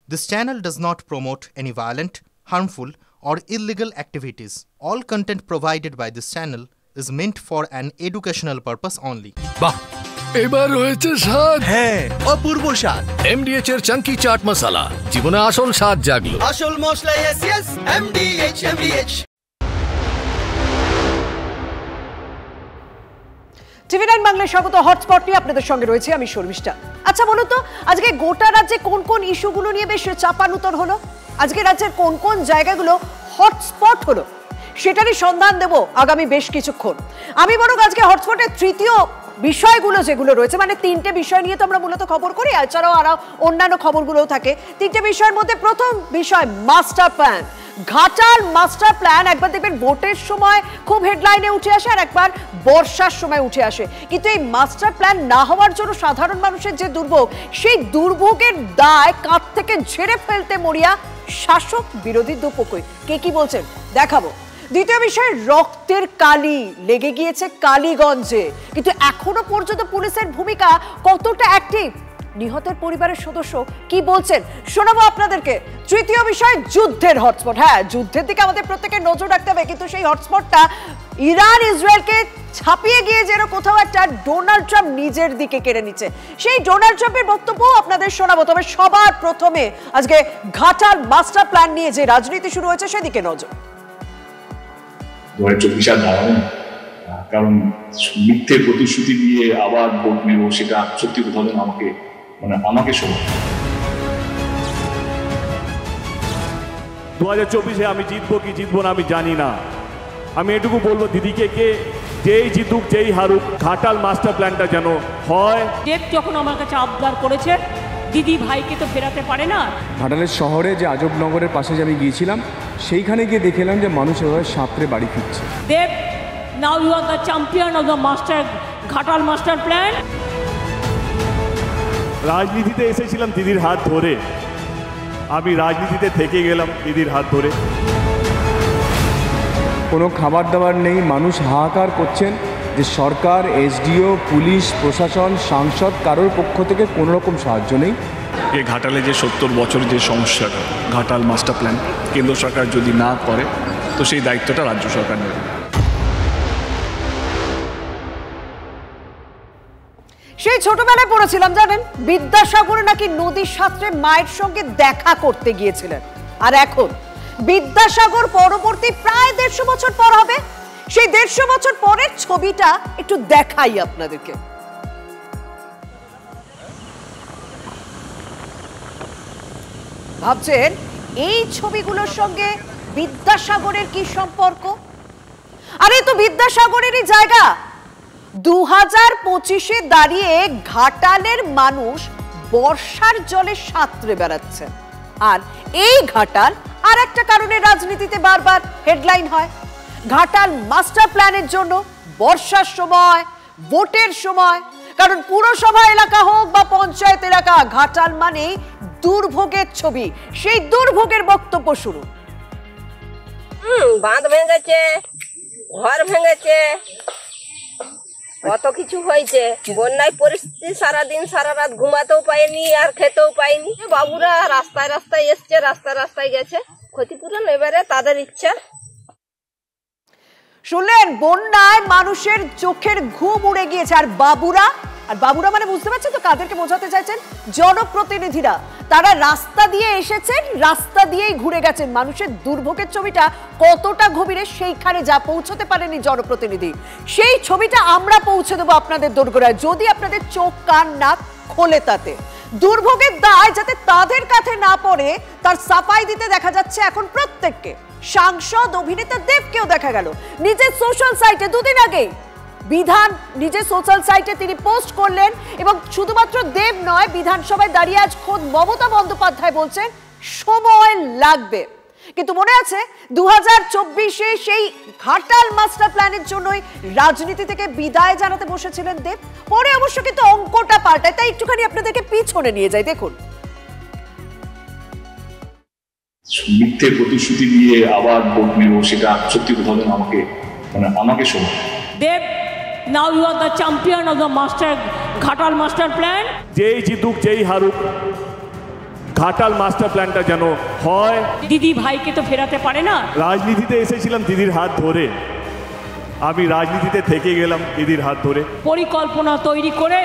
This channel does not promote any violent, harmful, or illegal activities. All content provided by this channel is meant for an educational purpose only. বাহ, এবার হয়েছে স্বাদ। হ্যাঁ, অপূর্ব স্বাদ। MDH এর চাঙ্কি চাট মশলা, জীবনে আসল স্বাদ জাগলো। আসল মশলা yes MDH। টিভি9 বাংলায় স্বাগত। হটস্পট নিয়ে আপনাদের সঙ্গে রয়েছে আমি শর্মিষ্ঠা। আচ্ছা বলুন তো, আজকে গোটা রাজ্যে কোন কোন ইস্যুগুলো নিয়ে বেশ চাপানুতর হলো? আজকে রাজ্যের কোন কোন জায়গাগুলো হটস্পট হলো সেটারই সন্ধান দেব আগামী বেশ কিছুক্ষণ। আমি বরং আজকে হটস্পটের তৃতীয় বিষয়গুলো যেগুলো রয়েছে, মানে তিনটে বিষয় নিয়ে তো আমরা মূলত খবর করি, এছাড়াও আরো অন্যান্য খবরগুলোও থাকে। তিনটে বিষয়ের মধ্যে প্রথম বিষয় master plan. Ghatal master plan একবার দেখবেন ভোটের সময় খুব হেডলাইনে উঠে আসে, আর একবার বর্ষার সময় উঠে আসে। কিন্তু এই মাস্টার প্ল্যান না হওয়ার জন্য সাধারণ মানুষের যে দুর্ভোগ, সেই দুর্ভোগের দায় কাঁধ থেকে ঝেড়ে ফেলতে মরিয়া শাসক বিরোধী দুপক্ষই। কে কি বলছেন দেখাবো। দ্বিতীয় বিষয়, রক্তের কালি লেগে গিয়েছে কালীগঞ্জে, কিন্তু এখনো পর্যন্ত পুলিশের ভূমিকা কতটা অ্যাক্টিভ, নিহতের পরিবারের সদস্য কি বলছেন শোনাবো আপনাদেরকে। তৃতীয় বিষয়, যুদ্ধের হটস্পট। হ্যাঁ, যুদ্ধের দিকে আমাদের প্রত্যেকের নজর রাখতে হবে, কিন্তু সেই হটস্পটটা ইরান ইসরায়েলকে ছাপিয়ে গিয়ে যেন কোথাও একটা ডোনাল্ড ট্রাম্প নিজের দিকে কেড়ে নিচ্ছে, সেই ডোনাল্ড ট্রাম্পের বক্তব্য আপনাদের শোনাবো। তবে সবার প্রথমে আজকে ঘাটাল মাস্টার প্ল্যান নিয়ে যে রাজনীতি শুরু হয়েছে সেদিকে নজর। 2024 সাল দাঁড়াবে না, কারণ মিথ্যে প্রতিশ্রুতি দিয়ে আবার ভোট নেব, সেটা সত্যি কোথাও যেন আমাকে শোনো। 2024-এ আমি জিতবো কি জিতবো না আমি জানি না। আমি এটুকু বলবো দিদিকে, কে যেই জিতুক যেই হারুক, ঘাটাল মাস্টার প্ল্যানটা যেন হয়। দেব যখন আমার কাছে আবদার করেছে, দিদি ভাইকে তো ফেরাতে পারে না। ঘাটালের শহরে যে আজবনগরের পাশে যে আমি গিয়েছিলাম, সেইখানে গিয়ে দেখলাম যে মানুষ এভাবে সাঁতরে বাড়ি ফিরছে। Dev, now you are the champion of the master Ghatal master plan. রাজনীতিতে এসেছিলাম দিদির হাত ধরে, আমি রাজনীতিতে থেকে গেলাম দিদির হাত ধরে। কোনো খাবার দাবার নেই, মানুষ হাহাকার করছেন যে সরকার, এসডিও, পুলিশ প্রশাসন, সাংসদ, কারোর পক্ষ থেকে কোনো রকম সাহায্য নেই। এই ঘাটালে যে 70 বছরের যে সমস্যাটা, ঘাটাল মাস্টার প্ল্যান কেন্দ্র সরকার যদি না করে, তো সেই দায়িত্বটা রাজ্য সরকার নেবে। সেই ছোটবেলায় পড়েছিলাম জানেন, বিদ্যাসাগর নাকি নদীর সাঁতরে মায়ের সঙ্গে দেখা করতে গিয়েছিলেন। আর এখন বিদ্যাসাগর পরবর্তী প্রায় 150 বছর পর হবে, সেই 150 বছর পরের ছবিটা একটু দেখাই আপনাদেরকে। ভাবছেন এই ছবিগুলোর সঙ্গে বিদ্যাসাগরের কি সম্পর্ক? আরে তো বিদ্যাসাগরেরই জায়গা। 2025-এ দাঁড়িয়ে ঘাটালের মানুষ বর্ষার জলে সাঁতরে বেড়াচ্ছেন, আর এই ঘাটাল আর একটা কারণে রাজনীতিতে বারবার হেডলাইন হয়। ঘাটাল মাস্টার প্ল্যানের জন্য বর্ষার সময়, ভোটের সময়, কারণ পুরসভা এলাকা হোক বা পঞ্চায়েত এলাকা, ঘাটাল মানে দুর্ভোগের ছবি। সেই দুর্ভোগের বক্তব্য শুরু। বাঁধ ভেঙেছে, ঘর ভেঙেছে, কত কিছু হয়েছে। বন্যায় পরিস্থিতি, সারাদিন সারা রাত ঘুমাতেও পাইনি আর খেতেও পাইনি। বাবুরা রাস্তায় রাস্তায় এসছে, রাস্তায় রাস্তায় গেছে, ক্ষতিপূরণ এবারে তাদের ইচ্ছা। শুনলেন, বন্যায় মানুষের চোখের ঘুম উড়ে গিয়েছে। আর বাবুরা মানে বুঝতে পারছেন তো কাদেরকে বোঝাতে চাইছেন? জনপ্রতিনিধিরা। তারা রাস্তা দিয়ে এসেছেন, রাস্তা দিয়েই ঘুরে গেছেন। মানুষের দুর্ভোগের ছবিটা কতটা গভীরে সেইখানে যা পৌঁছতে পারেনি জনপ্রতিনিধি, সেই ছবিটা আমরা পৌঁছে দেবো আপনাদের দোরগোড়ায়, যদি আপনাদের চোখ কান নাক খোলে। তাতে দুর্ভোগের দায় যাতে তাদের কাছে না পড়ে, তার সাফাই দিতে দেখা যাচ্ছে এখন প্রত্যেককে। সাংসদ অভিনেতা দেবকেও দেখা গেল নিজের সোশ্যাল সাইটে। দুদিন আগে বিধান নিজের সোশ্যাল সাইটে তিনি পোস্ট করলেন, এবং শুধুমাত্র দেব নয়, বিধানসভায় দাঁড়িয়ে আজ খোদ মমতা বন্দ্যোপাধ্যায় বলছেন সময় লাগবে। কিন্তু মনে আছে 2024-এ সেই ঘাটাল মাস্টার প্ল্যানের জন্যই রাজনীতি থেকে বিদায় জানাতে বসেছিলেন দেব। পরে অবশ্য কিন্তু অঙ্কটা পাল্টায়, তাই একটুখানি আপনাদেরকে পিছনে নিয়ে যাই। দেখুন, মিথ্যে প্রতিশ্রুতি দিয়ে আবার ভোট নেব, সেটা সত্যি কোথাও যেন আমাকে শোনো। Dev, now you are the champion of the master Ghatal master plan. যেই জিতুক যেই হারুক, ঘাটাল মাস্টার প্ল্যানটা যেন হয়। দিদি ভাইকে তো ফেরাতে পারে না। রাজনীতিতে এসেছিলাম দিদির হাত ধরে, আমি রাজনীতিতে থেকে গেলাম দিদির হাত ধরে। পরিকল্পনা তৈরি করে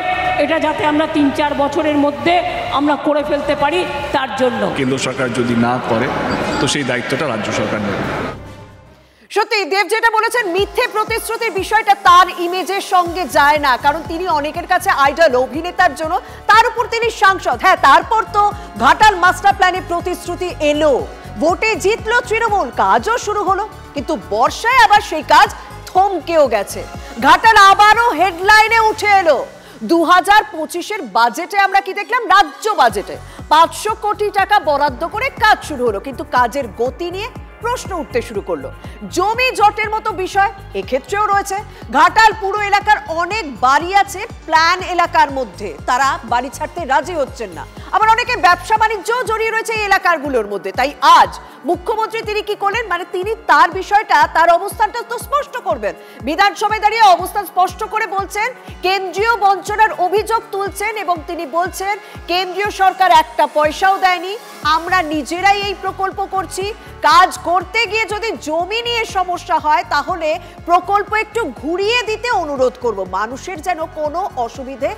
এটা যাতে আমরা ৩-৪ বছরের মধ্যে আমরা করে ফেলতে পারি, তার জন্য কেন্দ্র সরকার যদি না করে তো সেই দায়িত্বটা রাজ্য সরকার নেবে। সত্যি দেব যেটা বলেছেন, মিথ্যে প্রতিশ্রুতির বিষয়টা তার ইমেজের সঙ্গে যায় না, কারণ তিনি অনেকের কাছে আইডল অভিনেতার জন্য, তার উপর তিনি সাংসদ। হ্যাঁ, তারপর তো ঘাটাল মাস্টার প্ল্যানে প্রতিশ্রুতি এলো, ভোটে জিতলো তৃণমূল, কাজও শুরু হলো, কিন্তু বর্ষায় আবার সেই কাজ থমকেও গেছে। ঘাটাল আবারও হেডলাইনে উঠে এলো। 2025-এর বাজেটে আমরা কি দেখলাম? রাজ্য বাজেটে 500 কোটি টাকা বরাদ্দ করে কাজ শুরু হলো, কিন্তু কাজের গতি নিয়ে প্রশ্ন উঠতে শুরু করলো। জমি জটের মতো বিষয় এক্ষেত্রেও রয়েছে। ঘাটাল পুরো এলাকার অনেক বাড়ি আছে প্ল্যান এলাকার মধ্যে, তারা বাড়ি ছাড়তে রাজি হচ্ছেন না। আবার অনেকে ব্যবসা বাণিজ্য জড়িয়ে রয়েছে এই এলাকাগুলোর মধ্যে। তাই আজ মুখ্যমন্ত্রী তিনি কি করলেন, মানে তিনি তার বিষয়টা, তার অবস্থানটা তো স্পষ্ট করবেন। বিধানসভায় দাঁড়িয়ে অবস্থান স্পষ্ট করে বলছেন, কেন্দ্রীয় বঞ্চনার অভিযোগ তুলছেন এবং তিনি বলছেন কেন্দ্রীয় সরকার একটা পয়সাও দেয়নি, আমরা নিজেরাই এই প্রকল্প করছি। কাজ করতে গিয়ে যদি জমি নিয়ে সমস্যা হয় তাহলে প্রকল্প একটু ঘুরিয়ে দিতে অনুরোধ করব, মানুষের যেন কোনো অসুবিধে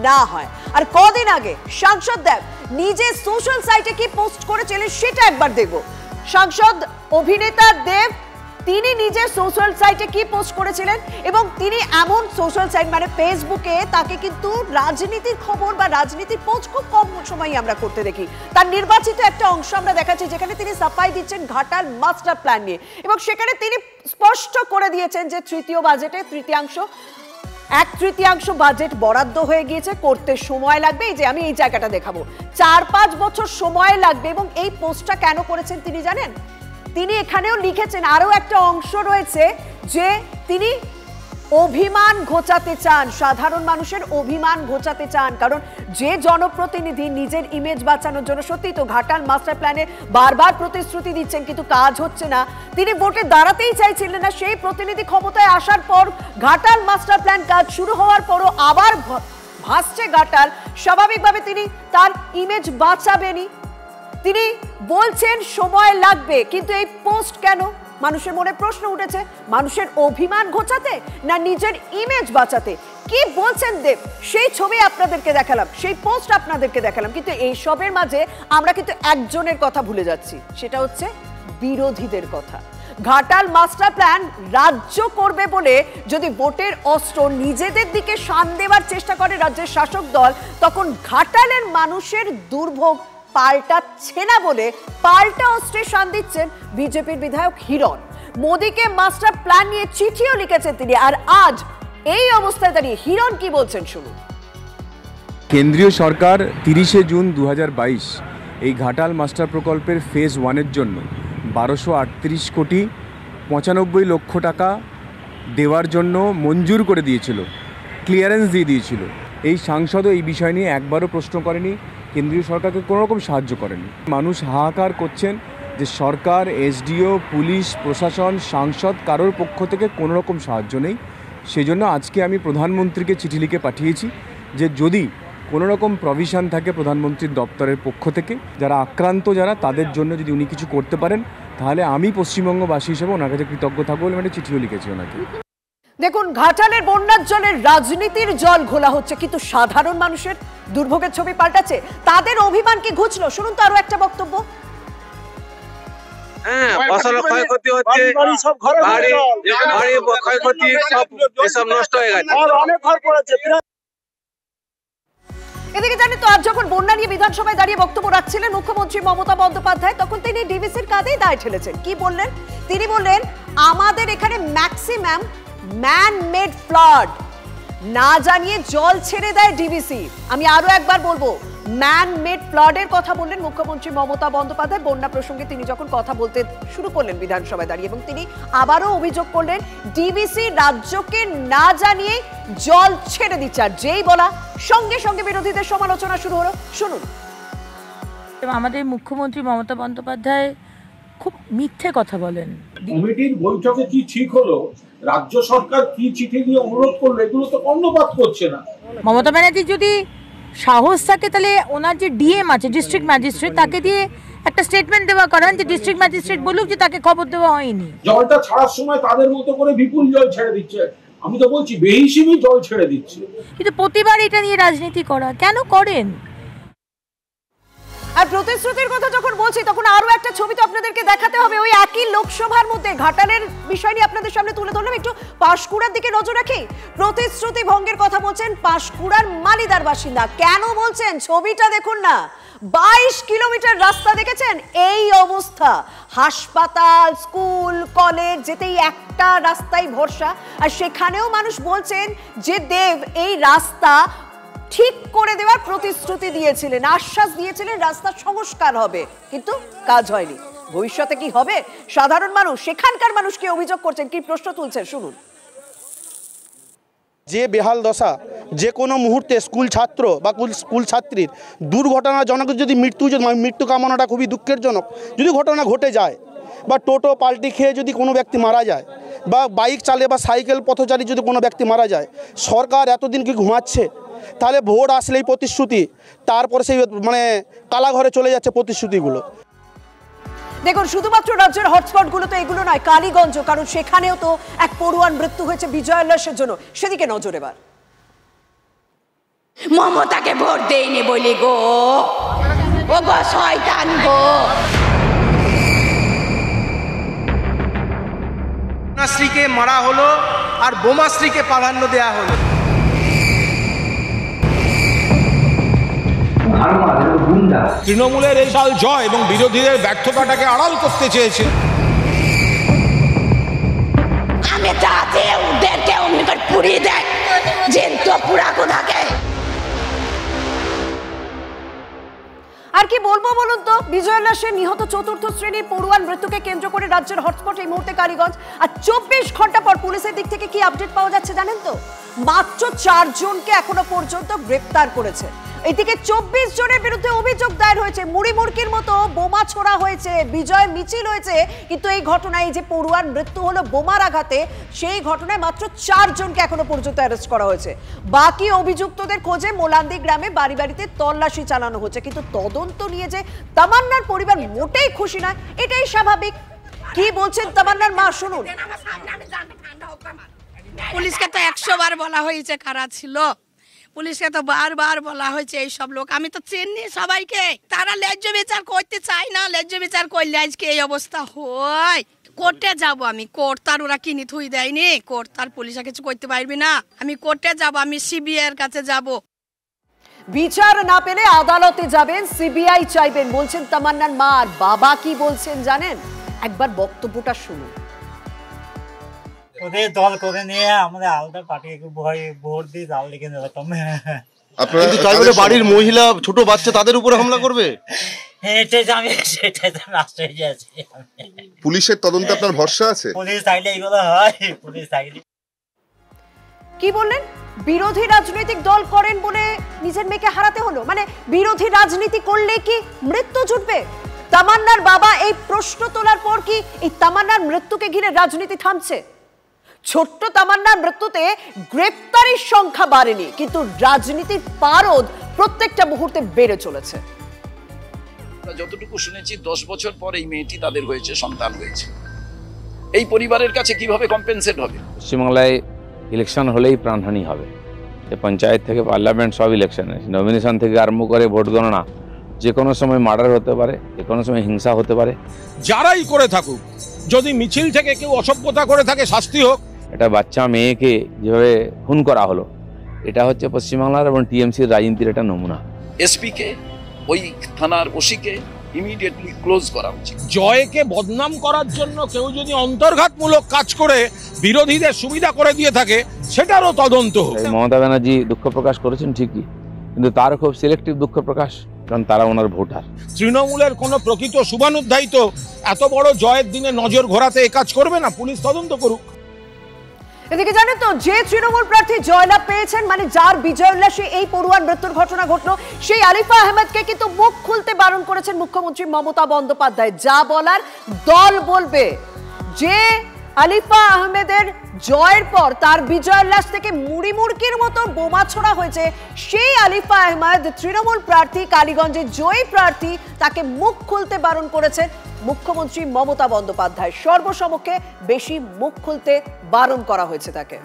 না হয়। আর কদিন আগে সাংসদ দেব নিজে সোশ্যাল সাইটে কি পোস্ট করেছিলেন সেটা একবার দেখব। সাংসদ অভিনেতা দেব তিনি নিজে সোশ্যাল সাইটে কি পোস্ট করেছিলেন, এবং তিনি এমন সোশ্যাল সাইট মানে ফেসবুকে তাকে কিন্তু রাজনীতির খবর বা রাজনীতির পোস্ট খুব কম সময়ই আমরা করতে দেখি। তার নির্বাচিত একটা অংশ আমরা দেখাচ্ছি যেখানে তিনি সাফাই দিচ্ছেন ঘাটাল মাস্টার প্ল্যান নিয়ে, এবং সেখানে তিনি স্পষ্ট করে দিয়েছেন যে তৃতীয় বাজেটে 1/3 বাজেট বরাদ্দ হয়ে গিয়েছে, করতে সময় লাগবে। এই যে আমি এই জায়গাটা দেখাবো, 4-5 বছর সময় লাগবে। এবং এই পোস্টটা কেন করেছেন তিনি জানেন? তিনি এখানেও লিখেছেন, আরো একটা অংশ রয়েছে যে তিনি অভিমান ঘোচাতে চান, সাধারণ মানুষের অভিমান ঘোচাতে চান। কারণ যে জনপ্রতিনিধি নিজের ইমেজ বাঁচানোর জন্য, সত্যি তো ঘাটাল মাস্টার প্ল্যানে বারবার প্রতিশ্রুতি দিচ্ছেন কিন্তু কাজ হচ্ছে না, তিনি ভোটে দাঁড়াতেই চাইছিলেন না। সেই প্রতিনিধি ক্ষমতায় আসার পর ঘাটাল মাস্টার প্ল্যান কাজ শুরু হওয়ার পরও আবার ভাসছে ঘাটাল, স্বাভাবিকভাবে তিনি তার ইমেজ বাঁচাবেনই। তিনি বলছেন সময় লাগবে, কিন্তু এই পোস্ট কেন? মানুষের মনে প্রশ্ন উঠেছে, মানুষের অভিমান ঘোচাতে না নিজের ইমেজ বাঁচাতে? কি বলছেন দেব সেই ছবি আপনাদেরকে দেখালাম, সেই পোস্ট আপনাদেরকে দেখালাম, কিন্তু এই সবের মাঝে আমরা কিন্তু একজনের কথা ভুলে যাচ্ছি, সেটা হচ্ছে বিরোধীদের কথা। ঘাটাল মাস্টার প্ল্যান রাজ্য করবে বলে যদি ভোটের অস্ত্র নিজেদের দিকে শান দেওয়ার চেষ্টা করে রাজ্যের শাসক দল, তখন ঘাটালের মানুষের দুর্ভোগ পাল্টাচ্ছে না বলে পাল্টা অস্ত্রে শান দিচ্ছেন বিজেপির বিধায়ক হিরণ। মোদীকে মাস্টার প্ল্যান নিয়ে চিঠিও লিখেছেন তিনি। আর আজ এই অবস্থায় দাঁড়িয়ে হিরণ কি বলছেন শুনুন। কেন্দ্রীয় সরকার 30শে জুন 2022 এই ঘাটাল মাস্টার প্রকল্পের ফেজ 1-এর জন্য 1238 কোটি 95 লক্ষ টাকা দেওয়ার জন্য মঞ্জুর করে দিয়েছিল, ক্লিয়ারেন্স দিয়ে দিয়েছিল। এই সাংসদও এই বিষয় নিয়ে একবারও প্রশ্ন করেনি, কেন্দ্রীয় সরকারকে কোনো রকম সাহায্য করেনি। মানুষ হাহাকার করছেন যে সরকার, এসডিও, পুলিশ, প্রশাসন, সাংসদ কারোর পক্ষ থেকে কোনো রকম সাহায্য নেই। সেজন্য আজকে আমি প্রধানমন্ত্রীকে চিঠি লিখে পাঠিয়েছি যে যদি কোনো রকম প্রভিশন থাকে প্রধানমন্ত্রীর দপ্তরের পক্ষ থেকে, যারা আক্রান্ত যারা তাদের জন্য যদি উনি কিছু করতে পারেন তাহলে আমি পশ্চিমবঙ্গবাসী হিসেবে ওনার কাছে কৃতজ্ঞ থাকবো বলে মানে চিঠিও লিখেছি ওনাকে। দেখুন, ঘাটালের বন্যার জলের রাজনীতির জল ঘোলা হচ্ছে, কিন্তু সাধারণ মানুষের দুর্ভোগের ছবি পাল্টাচ্ছে। তাদের অভিমান কি ঘুচলো? শুনুন তো আরো একটা বক্তব্য। ফসল ক্ষয়ক্ষতি হচ্ছে, বাড়ি ক্ষয়ক্ষতি সব নষ্ট হয়ে গেছে, অনেক ঘর পড়েছে। এদিকে জানেন তো, আজ যখন বন্যা নিয়ে বিধানসভায় দাঁড়িয়ে বক্তব্য রাখছিলেন মুখ্যমন্ত্রী মমতা বন্দ্যোপাধ্যায়, তখন তিনি ডিভিসির কাঁধেই দায় ঠেলেছেন। কি বললেন তিনি? বললেন আমাদের এখানে ম্যাক্সিমাম ম্যান মেড ফ্লাড, না জানিয়ে জল ছেড়ে দেয় ডিভিসি। আমি আরো একবার বলবো, ম্যান মেড ফ্লাডের কথা বললেন মুখ্যমন্ত্রী মমতা বন্দ্যোপাধ্যায় বন্যা প্রসঙ্গে তিনি যখন কথা বলতে শুরু করলেন বিধানসভায় দাঁড়িয়ে, এবং তিনি আবারও অভিযোগ করলেন ডিভিসি রাজ্যকে না জানিয়ে জল ছেড়ে দিচ্ছে। আর যেই বলা সঙ্গে সঙ্গে বিরোধীদের সমালোচনা শুরু হলো, শুনুন। আমাদের মুখ্যমন্ত্রী মমতা বন্দ্যোপাধ্যায় খুব মিথ্যে কথা বলেন। কমিটির বৈঠকে কি ঠিক হলো, রাজ্য সরকার কি চিঠি দিয়ে অনুরোধ করলো, এগুলো তো কর্ণপাত করছে না। মমতা ব্যানার্জি যদি সাহস থাকে তাহলে ওনার যে ডিএম আছে ডিস্ট্রিক্ট ম্যাজিস্ট্রেট তাকে দিয়ে একটা স্টেটমেন্ট দেওয়া করান যে ডিস্ট্রিক্ট ম্যাজিস্ট্রেট বলুক যে তাকে খবর দেওয়া হয়নি। জলটা ছাড়ার সময় তাদের মতো করে বিপুল জল ছেড়ে দিচ্ছে, আমি তো বলছি বেহিসেবি জল ছেড়ে দিচ্ছে। কিন্তু প্রতিবার এটা নিয়ে রাজনীতি করা কেন করেন? আর প্রতিশ্রুতির কথা যখন বলছি তখন আরো একটা ছবি তো আপনাদেরকে দেখাতে হবে। ওই একই লোকসভার মধ্যে ঘাটালের বিষয় নিয়ে আপনাদের সামনে তুলে ধরলাম, একটু পাঁশকুড়ার দিকে নজর রাখি। প্রতিশ্রুতি ভঙ্গের কথা বলছেন পাঁশকুড়ার মালিদার বাসিন্দা। কেন বলছেন ছবিটা দেখুন না, 22 কিলোমিটার রাস্তা দেখেছেন এই অবস্থা, হাসপাতাল স্কুল কলেজ যেতেই একটা রাস্তায় ভরসা। আর সেখানেও মানুষ বলছেন যে দেব এই রাস্তা ঠিক করে দেওয়ার প্রতিশ্রুতি দিয়েছিলেন, আশ্বাস দিয়েছিলেন রাস্তা সংস্কার হবে, কিন্তু কাজ হয়নি। ভবিষ্যতে কি হবে? সাধারণ মানুষ, সেখানকার মানুষ কি অভিযোগ করছেন, কি প্রশ্ন তুলছেন শুনুন। যে বেহাল দশা, যে কোনো মুহূর্তে স্কুল ছাত্র বা স্কুল ছাত্রীর দুর্ঘটনাজনক যদি মৃত্যু কামনাটা খুবই দুঃখেরজনক, যদি ঘটনা ঘটে যায় বা টোটো পাল্টি খেয়ে যদি কোনো ব্যক্তি মারা যায় বা বাইক চালে বা সাইকেল পথচারী যদি কোনো ব্যক্তি মারা যায়, সরকার এতদিন কি ঘুমাচ্ছে? তাহলে ভোট আসলেই প্রতিশ্রুতি, তারপরে সেই কালাঘরে চলে যাচ্ছে প্রতিশ্রুতিগুলো। দেখুন শুধুমাত্র রাজ্যের হটস্পট গুলো তো এগুলো নয়, কালীগঞ্জ, কারণ সেখানেও তো এক পড়ুয়ার মৃত্যু হয়েছে বিজয় উল্লাসের জন্য, সেদিকে নজর এবার। মমতাকে ভোট দেইনি বলি গো, ও গো শয়তান গো। কন্যাশ্রীকে মারা হলো আর বোমাশ্রীকে প্রাধান্য দেয়া হলো। তৃণমূলের এই সাল জয় এবং বিরোধীদের ব্যর্থতাটাকে আড়াল করতে চেয়েছে। আমি চাচ্ছি ওদেরকে অমনি করে পুড়িয়ে দেয়, জেন্ত পুরাকো থাকে। আর কি বলবো বলুন তো, বিজয় উল্লাসের নিহত চতুর্থ শ্রেণীর পড়ুয়ার মৃত্যুকে কেন্দ্র করে রাজ্যের হটস্পট এই মুহূর্তে কালীগঞ্জ। আর 24 ঘন্টা পর পুলিশের দিক থেকে কি আপডেট পাওয়া যাচ্ছে জানেন তো? মাত্র 4 জনকে এখনো পর্যন্ত গ্রেফতার করেছে। এদিকে 24 জনের বিরুদ্ধে অভিযোগ দায়ের হয়েছে, মুড়ি মুড়কির মতো বোমা ছোড়া হয়েছে, বিজয় মিছিল হয়েছে, কিন্তু এই ঘটনায় যে পড়ুয়ার মৃত্যু হলো বোমার আঘাতে, সেই ঘটনায় মাত্র 4 জনকে এখনো পর্যন্ত অ্যারেস্ট করা হয়েছে। বাকি অভিযুক্তদের খোঁজে মোলান্দি গ্রামে বাড়ি বাড়িতে তল্লাশি চালানো হচ্ছে, কিন্তু তদন্ত নিয়ে যে তামান্নার পরিবার মোটেই খুশি নয়, এটাই স্বাভাবিক। কি বলছেন তামান্নার মা শুনুন। পুলিশকে তো 100 বার বলা হয়েছে কারা ছিল, পুলিশকে তো বারবার বলা হয়েছে এই সব লোক, আমি তো চিনি সবাইকে, তারা ন্যায্য বিচার করতে চায় না। ন্যায্য বিচার করলে আজকে এই অবস্থা হয়। কোর্টে যাব আমি, কোর্ট তার ওরা কিনে থুই দেয়নি, কোর্ট তার পুলিশ কিছু করতে পারবি না। আমি কোর্টে যাব, আমি সিবিআই এর কাছে যাব। বিচার না পেলে আদালতে যাবেন, সিবিআই চাইবেন বলছেন তামান্নার মা। আর বাবা কি বলছেন জানেন? একবার বক্তব্যটা শুনুন। ওদের দল করে নিয়ে আমাদের আলাদা পার্টিকে ভোট দিয়ে জাল লিখে নিলাম। আপনারা কি তাই বলে বাড়ির মহিলা ছোট বাচ্চা তাদের উপরে হামলা করবে? পুলিশের তদন্তে আপনার ভরসা আছে? পুলিশ চাইলে এগুলো হয়, পুলিশ চাইলে। কি বললেন? বিরোধী রাজনৈতিক দল করেন বলে নিজের মেয়েকে হারাতে হলো? মানে বিরোধী রাজনীতি করলে কি মৃত্যু জুটবে? তামান্নার বাবা এই প্রশ্ন তোলার পর কি এই তামান্নার মৃত্যুকে ঘিরে রাজনীতি থামছে? ছোট্ট তামান্নার মৃত্যুতে গ্রেপ্তারির সংখ্যা বাড়েনি, কিন্তু রাজনীতির পারদ প্রত্যেকটা মুহূর্তে বেড়ে চলেছে। যতটুকু শুনেছি 10 বছর পর এই মেয়েটি তাদের হয়েছে, সন্তান হয়েছে। এই পরিবারের কাছে কিভাবে কম্পেনসেট হবে? পশ্চিমবাংলায় ইলেকশন হলেই প্রাণহানি হবে। পঞ্চায়েত থেকে পার্লামেন্ট সব ইলেকশনে, নমিনেশন থেকে আরম্ভ করে ভোট গণনা, যে কোনো সময় মার্ডার হতে পারে, যে কোনো সময় হিংসা হতে পারে। যারাই করে থাকুক, যদি মিছিল থেকে কেউ অসভ্যতা করে থাকে শাস্তি হোক। এটা বাচ্চা মেয়েকে যেভাবে খুন করা হলো, এটা হচ্ছে পশ্চিমবাংলার এবং টিএমসির রাজনীতির একটা নমুনা। এসপিকে, ওই থানার ওসিকে ইমিডিয়েটলি ক্লোজ করা উচিত। জয়কে বদনাম করার জন্য কেউ যদি অন্তর্ঘাতমূলক কাজ করে বিরোধীদের সুবিধা করে দিয়ে থাকে, সেটারও তদন্ত হোক। মমতা ব্যানার্জি দুঃখ প্রকাশ করেছেন ঠিকই, কিন্তু তার খুব সিলেক্টিভ দুঃখ প্রকাশ, কারণ তারা ওনার ভোটার। তৃণমূলের কোনো প্রকৃত শুভানুধ্যায়িত এত বড় জয়ের দিনে নজর ঘোরাতে এ কাজ করবে না, পুলিশ তদন্ত করুক। এদিকে জানেন তো, যে তৃণমূল প্রার্থী জয়লাভ পেয়েছেন, মানে যার বিজয় উল্লাসে এই পড়ুয়ার মৃত্যুর ঘটনা ঘটলো, সেই আলিফা আহমেদকে কিন্তু মুখ খুলতে বারণ করেছেন মুখ্যমন্ত্রী মমতা বন্দ্যোপাধ্যায়। যা বলার দল বলবে। যে আলিফা আহমেদের জয়ের পর তার বিজয়ের লাশ থেকে মুড়ি মুড়কির মতো বোমা ছোড়া হয়েছে। সেই আলিফা আহমেদ তৃণমূল প্রার্থী, কালীগঞ্জের জয়ী প্রার্থী, তাকে মুখ খুলতে বারণ করেছেন মুখ্যমন্ত্রী মমতা বন্দ্যোপাধ্যায়। সর্বসমক্ষে বেশি মুখ খুলতে বারণ করা হয়েছে তাকে।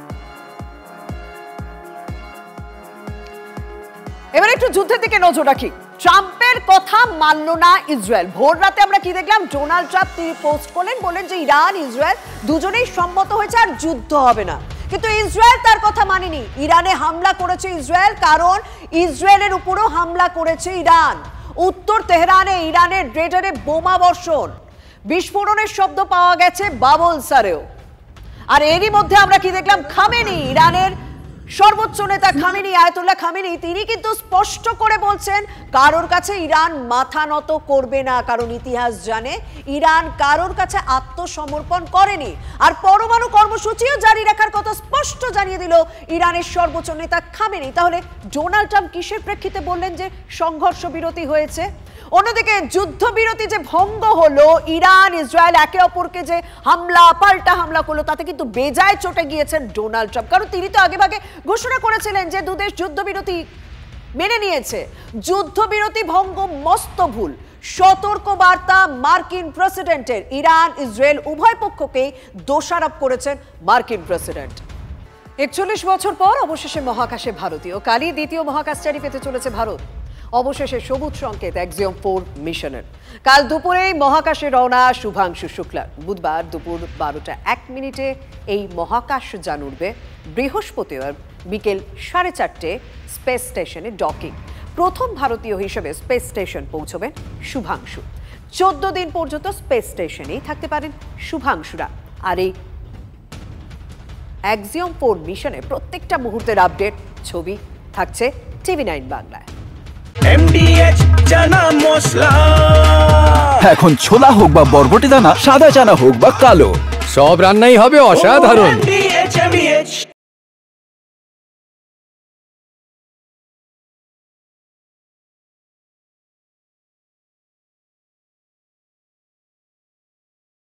এবার একটু যুদ্ধের দিকে নজর রাখি। ট্রাম্পের কথা মানল না ইসরায়েল। ভোর রাতে আমরা কি দেখলাম? ডোনাল্ড ট্রাম্প তিনি পোস্ট করলেন, বললেন যে ইরান ইসরায়েল দুজনেই সম্মত হয়েছে আর যুদ্ধ হবে না। কিন্তু ইসরায়েল তার কথা মানেনি। ইরানে হামলা করেছে ইসরায়েল, কারণ ইসরায়েলের উপরও হামলা করেছে ইরান। উত্তর তেহরানে ইরানের রেডারে বোমা বর্ষণ, বিস্ফোরণের শব্দ পাওয়া গেছে বাবলসারেও। আর এরই মধ্যে আমরা কি দেখলাম? খামেনি, ইরানের সর্বোচ্চ নেতা খামেনি, আয়াতুল্লাহ খামেনি, তিনি কিন্তু স্পষ্ট করে বলছেন কারোর কাছে ইরান মাথা নত করবে না, কারণ ইতিহাস জানে ইরান কারোর কাছে আত্মসমর্পণ করেনি। আর পরমাণু কর্মসূচিও জারি রাখার কথা স্পষ্ট জানিয়ে দিল ইরানের সর্বোচ্চ নেতা খামেনি। তাহলে ডোনাল্ড ট্রাম্প কিসের প্রেক্ষিতে বললেন যে সংঘর্ষ বিরতি হয়েছে? অন্যদিকে যুদ্ধবিরতি যে ভঙ্গ হলো, ইরান ইসরায়েল একে অপরকে যে হামলা পাল্টা হামলা করলো, তাতে কিন্তু বেজায় চটে গিয়েছেন ডোনাল্ড ট্রাম্প। কারণ তিনি তো আগেভাগে ঘোষণা করেছিলেন যে দুদেশ যুদ্ধবিরতি মেনে নিয়েছে। যুদ্ধবিরতি ভঙ্গ মস্ত ভুল। সতর্ক বার্তা মার্কিন প্রেসিডেন্টের। ইরান ইসরায়েল উভয় পক্ষকেই দোষারোপ করেছেন মার্কিন প্রেসিডেন্ট। ৪১ বছর পর অবশেষে মহাকাশে ভারতীয়। কালই দ্বিতীয় মহাকাশচারী পেতে চলেছে ভারত। অবশেষে সবুজ সংকেত এক্সিওম 4 মিশনের। কাল দুপুরেই মহাকাশে রওনা শুভাংশু শুক্লা। বুধবার দুপুর 12টা 1 এই মহাকাশযান উঠবে। বৃহস্পতিবার বিকেল 4:30 স্পেস স্টেশনে ডকিং। প্রথম ভারতীয় হিসেবে স্পেস স্টেশন পৌঁছবেন শুভাংশু। 14 দিন পর্যন্ত স্পেস স্টেশনেই থাকতে পারেন শুভাংশুরা। আর এই এক্সিওম 4 মিশনে প্রত্যেকটা মুহূর্তের আপডেট ছবি থাকছে TV9 বাংলায়। MDH চানা মশলা। এখন ছোলা হোক বা বরবটি দানা, সাদা চানা হোক বা কালো, সব রান্নাই হবে অসাধারণ।